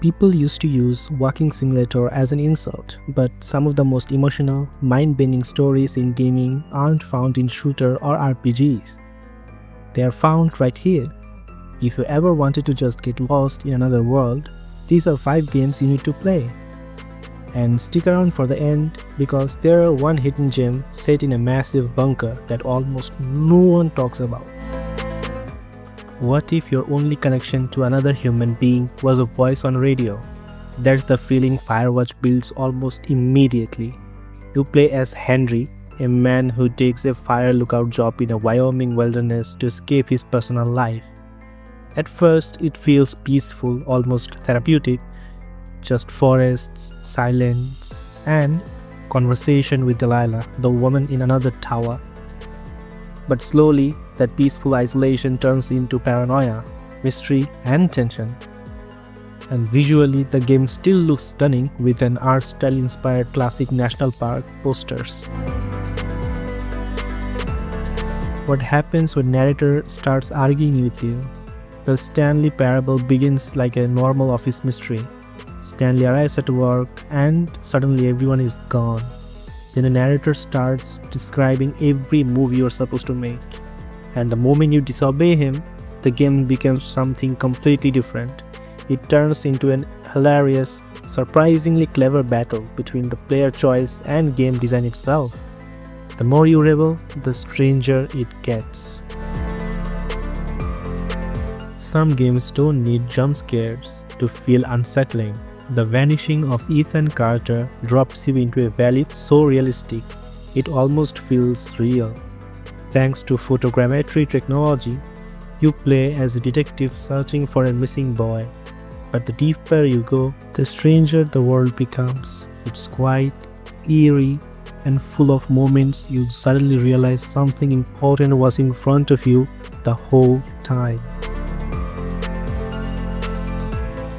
People used to use walking simulator as an insult, but some of the most emotional, mind-bending stories in gaming aren't found in shooter or RPGs. They are found right here. If you ever wanted to just get lost in another world, these are 5 games you need to play. And stick around for the end because there are one hidden gem set in a massive bunker that almost no one talks about. What if your only connection to another human being was a voice on radio? That's the feeling Firewatch builds almost immediately. You play as Henry, a man who takes a fire lookout job in a Wyoming wilderness to escape his personal life. At first, it feels peaceful, almost therapeutic. Just forests, silence, and conversation with Delilah, the woman in another tower. But slowly, that peaceful isolation turns into paranoia, mystery, and tension. And visually, the game still looks stunning with an art style inspired classic national park posters. What happens when narrator starts arguing with you? The Stanley parable begins like a normal office mystery. Stanley arrives at work and suddenly everyone is gone. Then the narrator starts describing every move you are supposed to make. And the moment you disobey him, the game becomes something completely different. It turns into an hilarious, surprisingly clever battle between the player choice and game design itself. The more you rebel, the stranger it gets. Some games don't need jump scares to feel unsettling. The vanishing of Ethan Carter drops you into a valley so realistic, it almost feels real. Thanks to photogrammetry technology, you play as a detective searching for a missing boy. But the deeper you go, the stranger the world becomes. It's quiet, eerie, and full of moments you suddenly realize something important was in front of you the whole time.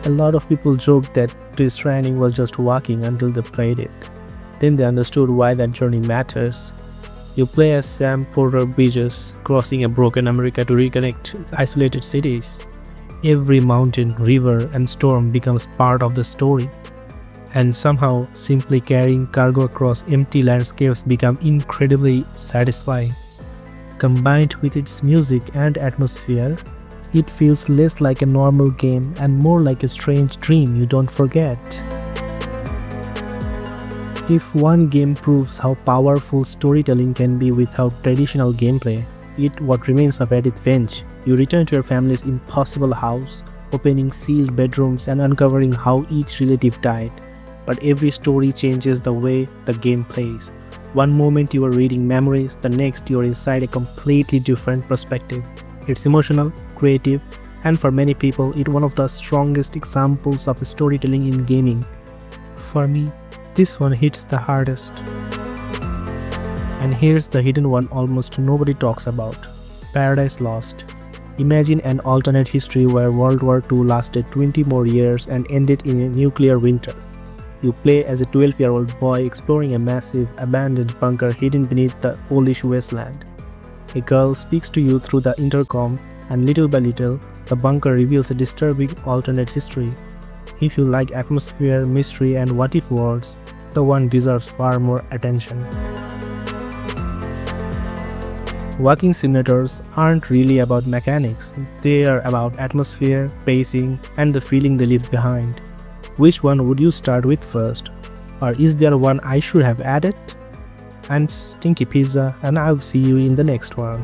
A lot of people joked that Stranding was just walking until they played it. Then they understood why that journey matters. You play as Sam Porter Bridges, crossing a broken America to reconnect isolated cities. Every mountain, river, and storm becomes part of the story. And somehow, simply carrying cargo across empty landscapes become incredibly satisfying. Combined with its music and atmosphere, it feels less like a normal game and more like a strange dream you don't forget. If one game proves how powerful storytelling can be without traditional gameplay, it's What Remains of Edith Finch. You return to your family's impossible house, opening sealed bedrooms and uncovering how each relative died. But every story changes the way the game plays. One moment you are reading memories, the next you are inside a completely different perspective. It's emotional, creative, and for many people, it's one of the strongest examples of storytelling in gaming. For me, this one hits the hardest. And here's the hidden one almost nobody talks about: Paradise Lost. Imagine an alternate history where World War II lasted 20 more years and ended in a nuclear winter. You play as a 12-year-old boy exploring a massive, abandoned bunker hidden beneath the Polish wasteland. A girl speaks to you through the intercom, and little by little, the bunker reveals a disturbing alternate history. If you like atmosphere, mystery, and what-if worlds, the one deserves far more attention. Walking simulators aren't really about mechanics, they are about atmosphere, pacing, and the feeling they leave behind. Which one would you start with first? Or is there one I should have added? And Stinky Pizza, and I'll see you in the next one.